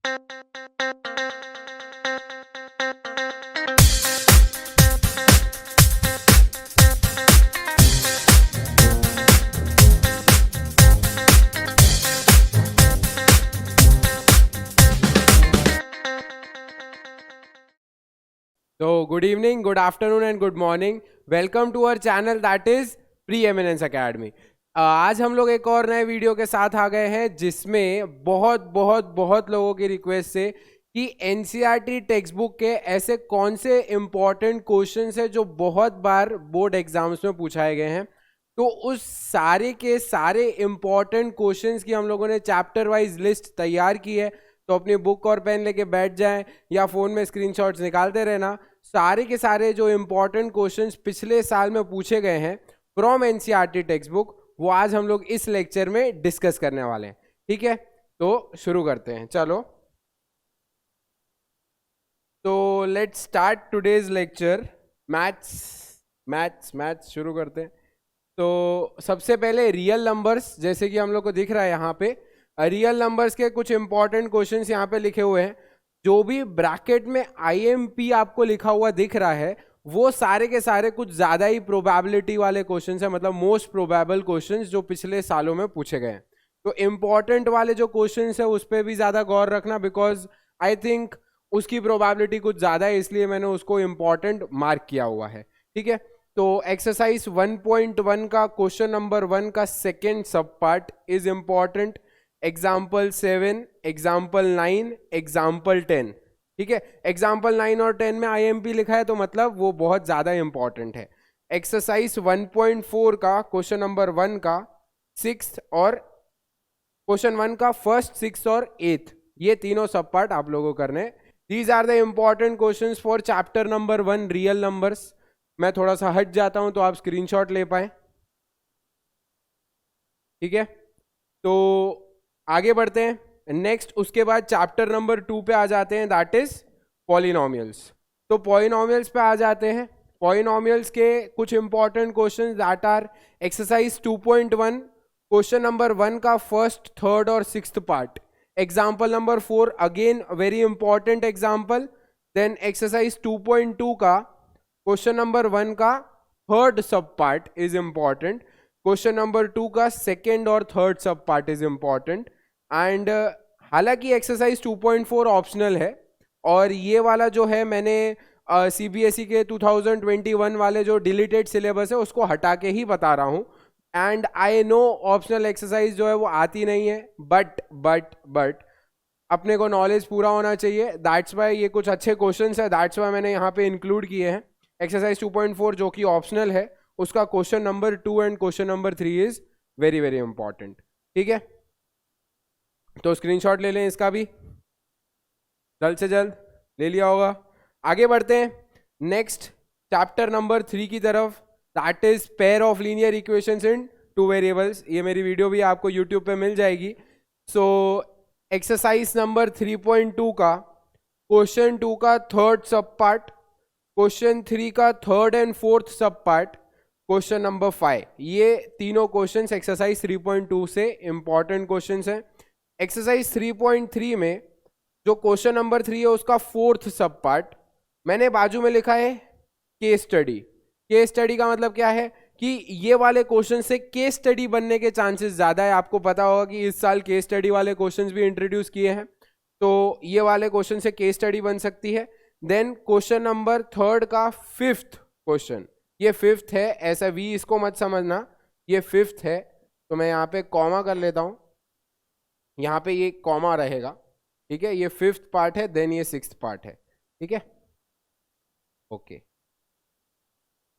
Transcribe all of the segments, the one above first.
So, good evening, good afternoon and good morning. Welcome to our channel that is Preeminence Academy. आज हम लोग एक और नए वीडियो के साथ आ गए हैं जिसमें बहुत लोगों की रिक्वेस्ट से कि एनसीईआरटी टेक्स्ट बुक के ऐसे कौन से इम्पॉर्टेंट क्वेश्चंस हैं जो बहुत बार बोर्ड एग्जाम्स में पूछाए गए हैं। तो उस सारे के सारे इम्पॉर्टेंट क्वेश्चंस की हम लोगों ने चैप्टर वाइज लिस्ट तैयार की है। तो अपनी बुक और पेन लेके बैठ जाएं या फ़ोन में स्क्रीनशॉट्स निकालते रहना। सारे के सारे जो इम्पोर्टेंट क्वेश्चंस पिछले साल में पूछे गए हैं फ्रॉम एनसीईआरटी टेक्स्ट बुक, वो आज हम लोग इस लेक्चर में डिस्कस करने वाले हैं। ठीक है, तो शुरू करते हैं। चलो, तो let's start today's lecture. Maths शुरू करते हैं। तो सबसे पहले रियल नंबर्स, जैसे कि हम लोग को दिख रहा है यहाँ पे रियल नंबर्स के कुछ इंपॉर्टेंट क्वेश्चंस यहाँ पे लिखे हुए हैं। जो भी ब्रैकेट में IMP आपको लिखा हुआ दिख रहा है वो सारे के सारे कुछ ज़्यादा ही प्रोबेबिलिटी वाले क्वेश्चंस हैं, मतलब मोस्ट प्रोबेबल क्वेश्चंस जो पिछले सालों में पूछे गए हैं। तो इम्पॉर्टेंट वाले जो क्वेश्चंस है उस पर भी ज़्यादा गौर रखना, बिकॉज आई थिंक उसकी प्रोबेबिलिटी कुछ ज़्यादा है, इसलिए मैंने उसको इम्पॉर्टेंट मार्क किया हुआ है। ठीक है, तो एक्सरसाइज 1.1 का क्वेश्चन नंबर 1 का सेकेंड सब part is important. Example 7, example 9, example 10। ठीक है, एग्जाम्पल 9 और 10 में IMP लिखा है तो मतलब वो बहुत ज़्यादा इंपॉर्टेंट है। एक्सरसाइज 1.4 का क्वेश्चन नंबर 1 का 6th और क्वेश्चन 1 का 1st, 6th और 8th, ये तीनों सब पार्ट आप लोगों को करने। These are the important questions for chapter number 1 real numbers. मैं थोड़ा सा हट जाता हूं तो आप स्क्रीनशॉट ले पाए। ठीक है, तो आगे बढ़ते हैं। नेक्स्ट उसके बाद चैप्टर नंबर 2 पे आ जाते हैं, दैट इज पॉलिनोमियल्स। तो पॉलिनोमियल्स पे आ जाते हैं। पॉलिनोमियल्स के कुछ important questions that are exercise 2.1 question number 1 का 1st, 3rd और 6th part. Example number 4 again very important example. Then exercise 2.2 का क्वेश्चन नंबर 1 का 3rd sub part is important. Question number 2 का 2nd और 3rd sub part is important. And हालांकि exercise 2.4 optional है और ये वाला जो है मैंने CBSE के 2021 वाले जो डिलीटेड सिलेबस है उसको हटा के ही बता रहा हूँ। And I know optional exercise जो है वो आती नहीं है, बट अपने को नॉलेज पूरा होना चाहिए। दैट्स वाई ये कुछ अच्छे क्वेश्चंस है, दैट्स वाई मैंने यहाँ पे इंक्लूड किए हैं। एक्सरसाइज 2.4 जो कि ऑप्शनल है उसका question number 2 and question number 3 is very very important. ठीक है, तो स्क्रीनशॉट ले लें इसका भी, जल्द से जल्द ले लिया होगा। आगे बढ़ते हैं नेक्स्ट चैप्टर नंबर 3 की तरफ, that is pair of linear equations in 2 variables. ये मेरी वीडियो भी आपको यूट्यूब पे मिल जाएगी। सो एक्सरसाइज नंबर 3.2 का क्वेश्चन 2 का 3rd सब पार्ट, क्वेश्चन 3 का 3rd एंड 4th सब पार्ट, क्वेश्चन नंबर 5, ये तीनों क्वेश्चंस एक्सरसाइज 3.2 से इंपॉर्टेंट क्वेश्चंस हैं। एक्सरसाइज 3.3 में जो क्वेश्चन नंबर 3 है उसका 4th सब पार्ट मैंने बाजू में लिखा है केस स्टडी। केस स्टडी का मतलब क्या है कि ये वाले क्वेश्चन से केस स्टडी बनने के चांसेस ज़्यादा है। आपको पता होगा कि इस साल केस स्टडी वाले क्वेश्चंस भी इंट्रोड्यूस किए हैं, तो ये वाले क्वेश्चन से केस स्टडी बन सकती है। देन क्वेश्चन नंबर 3rd का 5th क्वेश्चन, ये 5th है, ऐसा भी इसको मत समझना, ये 5th है। तो मैं यहाँ पे कॉमा कर लेता हूँ, यहाँ पे ये कॉमा रहेगा। ठीक है, ये 5th पार्ट है, देन ये 6th पार्ट है। ठीक है, ओके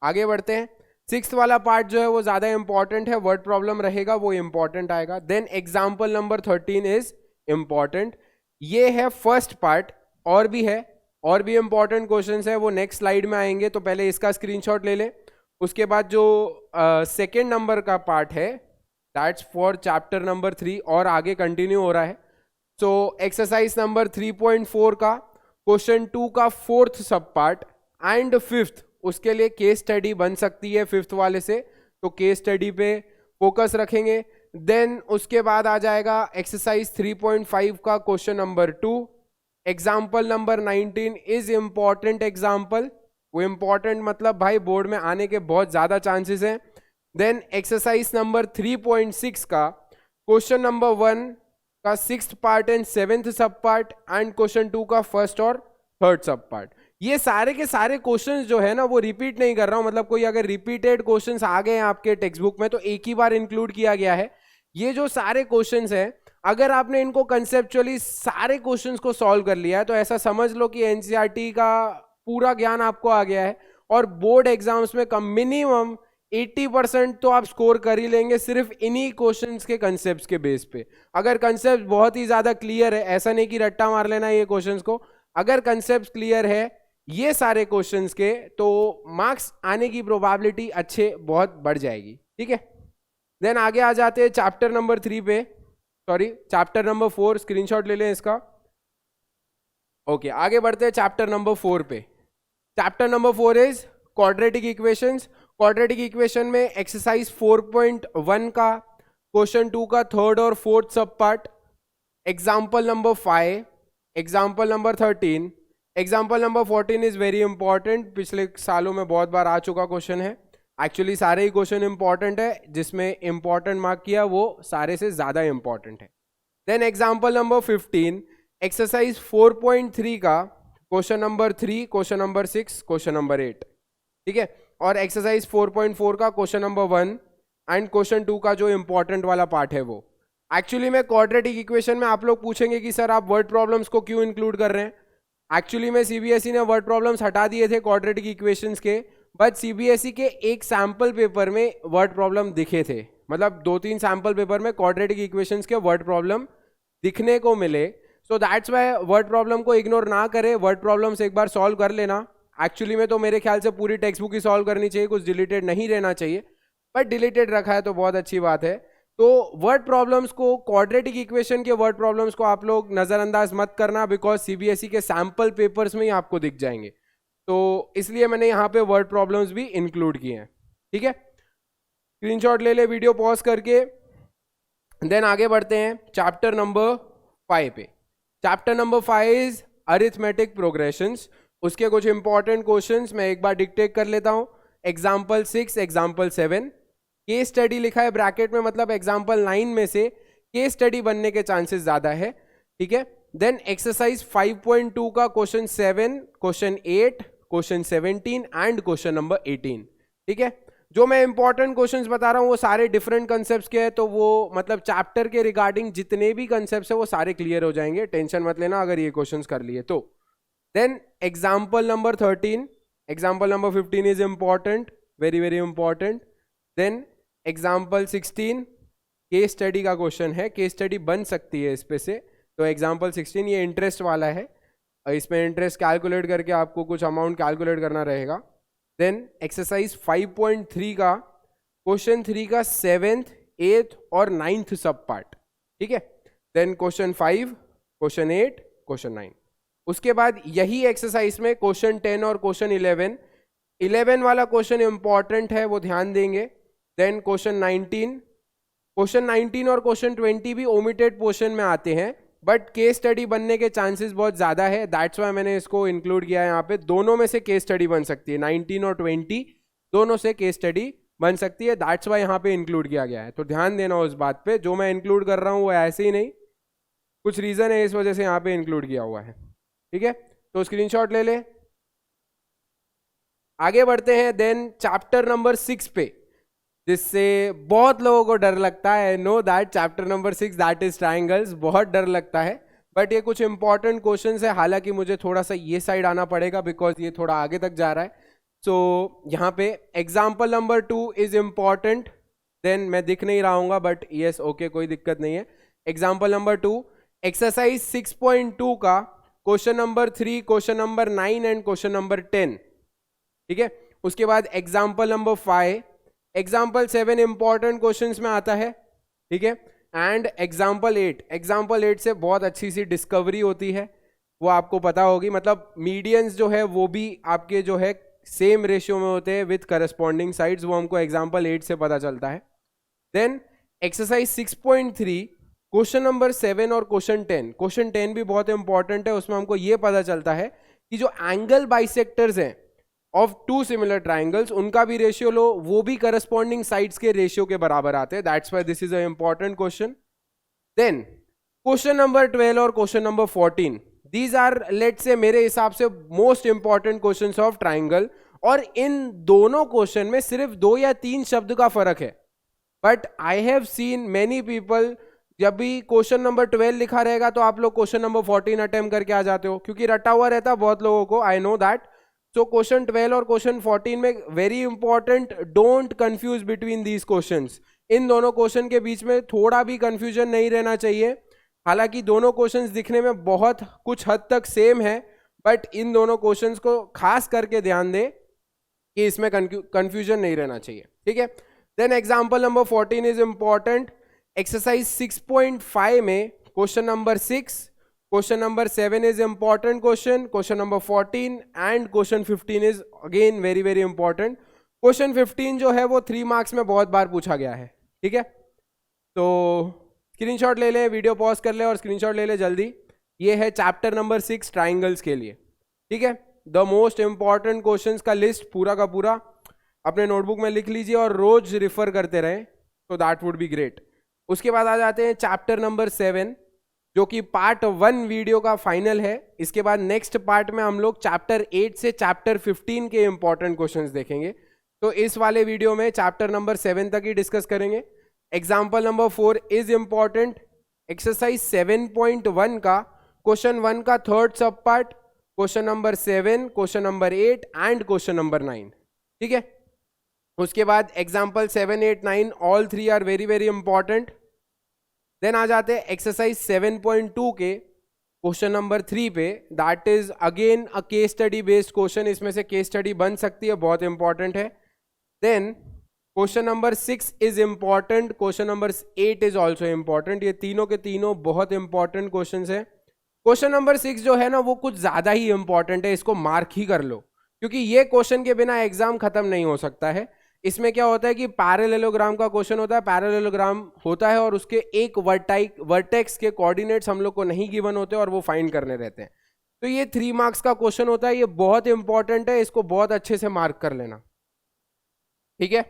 आगे बढ़ते हैं। 6th वाला पार्ट जो है वो ज़्यादा इंपॉर्टेंट है, वर्ड प्रॉब्लम रहेगा वो इंपॉर्टेंट आएगा। Then example number 13 is important. ये है फर्स्ट पार्ट, और भी है, और भी इंपॉर्टेंट क्वेश्चंस है, वो नेक्स्ट स्लाइड में आएंगे। तो पहले इसका स्क्रीनशॉट ले लें। उसके बाद जो सेकेंड नंबर का पार्ट है दैट्स फॉर चैप्टर नंबर 3 और आगे कंटिन्यू हो रहा है। सो एक्सरसाइज नंबर 3.4 का क्वेश्चन 2 का 4th सब पार्ट एंड 5th, उसके लिए केस स्टडी बन सकती है 5th वाले से, तो केस स्टडी पे फोकस रखेंगे। देन उसके बाद आ जाएगा एक्सरसाइज 3.5 का question number 2 example number 19 is important example, वो इम्पॉर्टेंट मतलब भाई बोर्ड में आने के बहुत ज्यादा चांसेस हैं। देन एक्सरसाइज नंबर 3.6 का क्वेश्चन नंबर 1 का 6th पार्ट एंड 7th सब पार्ट एंड क्वेश्चन 2 का 1st और 3rd सब पार्ट। ये सारे के सारे क्वेश्चंस जो है ना वो रिपीट नहीं कर रहा हूं, मतलब कोई अगर रिपीटेड क्वेश्चंस आ गए हैं आपके टेक्स्ट बुक में तो एक ही बार इंक्लूड किया गया है। ये जो सारे क्वेश्चंस हैं अगर आपने इनको कंसेप्चुअली सारे क्वेश्चंस को सॉल्व कर लिया है तो ऐसा समझ लो कि एनसीईआरटी का पूरा ज्ञान आपको आ गया है और बोर्ड एग्जाम्स में कम मिनिमम 80% तो आप स्कोर कर ही लेंगे सिर्फ इन्हीं क्वेश्चंस के कंसेप्ट्स के बेस पे। अगर कंसेप्ट बहुत ही ज्यादा क्लियर है, ऐसा नहीं कि रट्टा मार लेना ये क्वेश्चंस को, अगर कंसेप्ट क्लियर है ये सारे क्वेश्चंस के तो मार्क्स आने की प्रोबेबिलिटी अच्छे बहुत बढ़ जाएगी। ठीक है, देन आगे आ जाते हैं चैप्टर नंबर 3 पे, सॉरी चैप्टर नंबर 4, स्क्रीनशॉट ले लें इसका। ओके, आगे बढ़ते हैं चैप्टर नंबर 4 पे। Chapter number 4 is quadratic equations. Quadratic equation में एक्सरसाइज 4.1 का क्वेश्चन 2 का 3rd और 4th सब part, example number 5, example number 13, example number 14 is very important, पिछले सालों में बहुत बार आ चुका क्वेश्चन है। एक्चुअली सारे ही क्वेश्चन इंपॉर्टेंट है, जिसमें इंपॉर्टेंट मार्क किया वो सारे से ज्यादा इंपॉर्टेंट है। देन एग्जाम्पल नंबर 15, एक्सरसाइज 4.3 का question number 3, question number 6, question number 8। ठीक है, और एक्सरसाइज 4.4 का क्वेश्चन नंबर 1 एंड क्वेश्चन 2 का जो इंपॉर्टेंट वाला पार्ट है वो। एक्चुअली में क्वाड्रेटिक इक्वेशन में आप लोग पूछेंगे कि सर आप वर्ड प्रॉब्लम्स को क्यों इंक्लूड कर रहे हैं। एक्चुअली में सीबीएसई ने वर्ड प्रॉब्लम्स हटा दिए थे क्वाड्रेटिक इक्वेशंस के, बट सीबीएसई के एक सैंपल पेपर में वर्ड प्रॉब्लम दिखे थे, मतलब 2-3 सैंपल पेपर में क्वाड्रेटिक इक्वेशंस के वर्ड प्रॉब्लम दिखने को मिले। So that's why word problem को इग्नोर ना करें, वर्ड प्रॉब्लम्स एक बार सॉल्व कर लेना। एक्चुअली में तो मेरे ख्याल से पूरी टेक्स्ट बुक ही सॉल्व करनी चाहिए, कुछ डिलीटेड नहीं रहना चाहिए, बट डिलीटेड रखा है तो बहुत अच्छी बात है। तो वर्ड प्रॉब्लम्स को, क्वाड्रेटिक इक्वेशन के वर्ड प्रॉब्लम्स को आप लोग नजरअंदाज मत करना, बिकॉज सीबीएसई के सैंपल पेपर्स में ही आपको दिख जाएंगे, तो इसलिए मैंने यहाँ पे वर्ड प्रॉब्लम्स भी इंक्लूड किए हैं। ठीक है, स्क्रीनशॉट ले ले वीडियो पॉज करके। देन आगे बढ़ते हैं चैप्टर नंबर 5 पे। Chapter number 5 is arithmetic progressions. उसके कुछ इंपॉर्टेंट क्वेश्चंस मैं एक बार डिक्टेट कर लेता हूं। एग्जाम्पल 6, एग्जाम्पल 7, केस स्टडी लिखा है ब्रैकेट में, मतलब एग्जाम्पल 9 में से केस स्टडी बनने के चांसेस ज्यादा है। ठीक है, देन एक्सरसाइज 5.2 का question 7, question 8, question 17 and question number 18। ठीक है, जो मैं इंपॉर्टेंट क्वेश्चंस बता रहा हूं वो सारे डिफरेंट कंसेप्ट्स के हैं, तो वो मतलब चैप्टर के रिगार्डिंग जितने भी कंसेप्ट्स है वो सारे क्लियर हो जाएंगे, टेंशन मत लेना अगर ये क्वेश्चंस कर लिए तो। Then example number 13, example number 15 is important, very very important. Then example 16 case study का क्वेश्चन है, केस स्टडी बन सकती है इस पे से, तो एग्जाम्पल 16 ये इंटरेस्ट वाला है, इसमें इंटरेस्ट कैलकुलेट करके आपको कुछ अमाउंट कैलकुलेट करना रहेगा। देन एक्सरसाइज 5.3 का क्वेश्चन 3 का 7th, 8th और 9th सब पार्ट। ठीक है, देन क्वेश्चन 5, क्वेश्चन 8, क्वेश्चन 9। उसके बाद यही एक्सरसाइज में क्वेश्चन 10 और क्वेश्चन 11 वाला क्वेश्चन इंपॉर्टेंट है, वो ध्यान देंगे। देन क्वेश्चन 19 और क्वेश्चन 20 भी ओमिटेड पोर्शन में आते हैं, बट केस स्टडी बनने के चांसेस बहुत ज्यादा है, दैट्स वाई मैंने इसको इंक्लूड किया है यहाँ पे। दोनों में से केस स्टडी बन सकती है, 19 और 20 दोनों से केस स्टडी बन सकती है, दैट्स वाई यहाँ पे इंक्लूड किया गया है। तो ध्यान देना उस बात पे, जो मैं इंक्लूड कर रहा हूँ वो ऐसे ही नहीं, कुछ रीजन है इस वजह से यहाँ पे इंक्लूड किया हुआ है। ठीक है, तो स्क्रीनशॉट ले ले। आगे बढ़ते हैं देन चैप्टर नंबर 6 पे, जिससे बहुत लोगों को डर लगता है। Know that chapter number 6 that is triangles, बहुत डर लगता है, बट ये कुछ इंपॉर्टेंट क्वेश्चंस है। हालांकि मुझे थोड़ा सा ये साइड आना पड़ेगा बिकॉज ये थोड़ा आगे तक जा रहा है। सो यहाँ पे example number 2 is important, then मैं दिख नहीं रहा हूँ बट यस ओके कोई दिक्कत नहीं है। एग्जाम्पल नंबर 2 एक्सरसाइज 6.2 का question number 3, question number 9 and question number 10। ठीक है, उसके बाद example number 5, example 7 important questions में आता है। ठीक है, एंड एग्जाम्पल 8 से बहुत अच्छी सी डिस्कवरी होती है, वो आपको पता होगी, मतलब मीडियंस जो है वो भी आपके जो है सेम रेशियो में होते हैं विथ करस्पॉन्डिंग साइड्स, वो हमको एग्जाम्पल 8 से पता चलता है। देन एक्सरसाइज 6.3 क्वेश्चन नंबर 7 और क्वेश्चन 10 भी बहुत इंपॉर्टेंट है। उसमें हमको ये पता चलता है कि जो एंगल बाइसेक्टर्स हैं ऑफ टू सिमिलर ट्राइंगल्स, उनका भी रेशियो लो, वो भी करस्पॉन्डिंग साइड्स के रेशियो के बराबर आते हैं। That's why this is a important question. Then question number 12 और क्वेश्चन नंबर 14, दीज आर लेट से मेरे हिसाब से most important questions of triangle, और इन दोनों क्वेश्चन में सिर्फ 2 या 3 शब्द का फर्क है। But I have seen many people, जब भी क्वेश्चन नंबर 12 लिखा रहेगा तो आप लोग क्वेश्चन नंबर 14 अटेम्प्ट करके आ जाते हो, क्योंकि रटा हुआ रहता है बहुत लोगों को, I know that. So question 12 और क्वेश्चन 14 में very important, don't confuse between these questions. इन दोनों क्वेश्चन के बीच में थोड़ा भी कंफ्यूजन नहीं रहना चाहिए। हालांकि दोनों क्वेश्चंस दिखने में बहुत कुछ हद तक सेम है, बट इन दोनों क्वेश्चंस को खास करके ध्यान दें कि इसमें कंफ्यूजन नहीं रहना चाहिए, ठीक है। Then example number 14 is important. Exercise 6.5 में question number 6, question number 7 is important question, question number 14 and question 15 is again very very important. Question 15 जो है वो 3 मार्क्स में बहुत बार पूछा गया है, ठीक है। तो स्क्रीनशॉट ले ले, वीडियो पॉज कर ले और स्क्रीनशॉट ले ले जल्दी। ये है चैप्टर नंबर 6 ट्राइंगल्स के लिए, ठीक है। द मोस्ट इंपॉर्टेंट क्वेश्चंस का लिस्ट पूरा का पूरा अपने नोटबुक में लिख लीजिए और रोज रिफर करते रहें, तो दैट वुड बी ग्रेट। उसके बाद आ जाते हैं चैप्टर नंबर 7, जो कि पार्ट 1 वीडियो का फाइनल है। इसके बाद नेक्स्ट पार्ट में हम लोग चैप्टर 8 से चैप्टर 15 के इंपॉर्टेंट क्वेश्चंस देखेंगे। तो इस वाले वीडियो में चैप्टर नंबर 7 तक ही डिस्कस करेंगे। Example number 4 is important. Exercise 7.1 का क्वेश्चन 1 का third sub part, question number 7, question number 8 and question number 9, ठीक है। उसके बाद example 7, 8, 9 all 3 are very very important. Then आ जाते हैं एक्सरसाइज 7.2 के क्वेश्चन नंबर 3 पे, that is again a case study based question. इसमें से केस स्टडी बन सकती है, बहुत इंपॉर्टेंट है। Then question number 6 is important, question number 8 is also important. ये तीनों के तीनों बहुत इंपॉर्टेंट क्वेश्चन है। क्वेश्चन नंबर 6 जो है ना वो कुछ ज्यादा ही इंपॉर्टेंट है, इसको मार्क ही कर लो, क्योंकि ये क्वेश्चन के बिना एग्जाम खत्म नहीं हो सकता है। इसमें क्या होता है कि पैरेललोग्राम का क्वेश्चन होता है, पैरेललोग्राम होता है और उसके एक वर्टेक्स के कोऑर्डिनेट्स हम लोग को नहीं गिवन होते और वो फाइंड करने रहते हैं। तो ये 3 मार्क्स का क्वेश्चन होता है, ये बहुत इंपॉर्टेंट है, इसको बहुत अच्छे से मार्क कर लेना, ठीक है।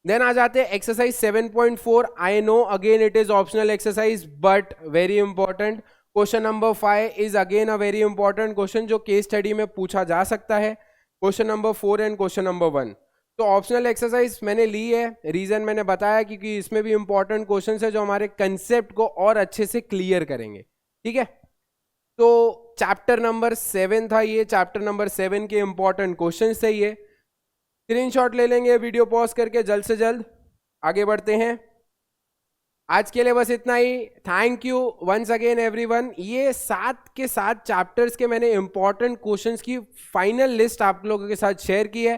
देन आ जाते हैं exercise 7.4। I know again it is optional exercise but very important. Question number 5 is again a very important question जो केस स्टडी में पूछा जा सकता है। Question number 4 and question number 1। तो ऑप्शनल एक्सरसाइज मैंने ली है, रीजन मैंने बताया क्योंकि इसमें भी इंपॉर्टेंट क्वेश्चंस है जो हमारे कंसेप्ट को और अच्छे से क्लियर करेंगे, ठीक है। तो चैप्टर नंबर 7 था ये, चैप्टर नंबर 7 के इंपॉर्टेंट क्वेश्चंस थे ये। स्क्रीनशॉट ले लेंगे, वीडियो पॉज करके जल्द से जल्द आगे बढ़ते हैं। आज के लिए बस इतना ही। Thank you once again everyone. ये 7 के 7 चैप्टर्स के मैंने इंपॉर्टेंट क्वेश्चंस की फाइनल लिस्ट आप लोगों के साथ शेयर की है,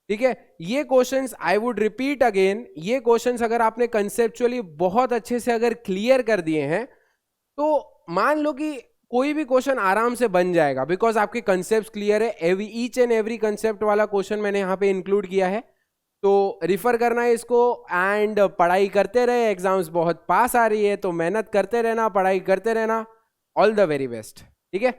ठीक है। ये questions I would repeat again, ये क्वेश्चंस अगर आपने कंसेप्चुअली बहुत अच्छे से अगर क्लियर कर दिए हैं तो मान लो कि कोई भी क्वेश्चन आराम से बन जाएगा, बिकॉज आपके कंसेप्ट क्लियर है। ईच एंड एवरी कंसेप्ट वाला क्वेश्चन मैंने यहाँ पे इंक्लूड किया है, तो रिफर करना है इसको एंड पढ़ाई करते रहे। एग्जाम्स बहुत पास आ रही है तो मेहनत करते रहना, पढ़ाई करते रहना। ऑल द वेरी बेस्ट, ठीक है।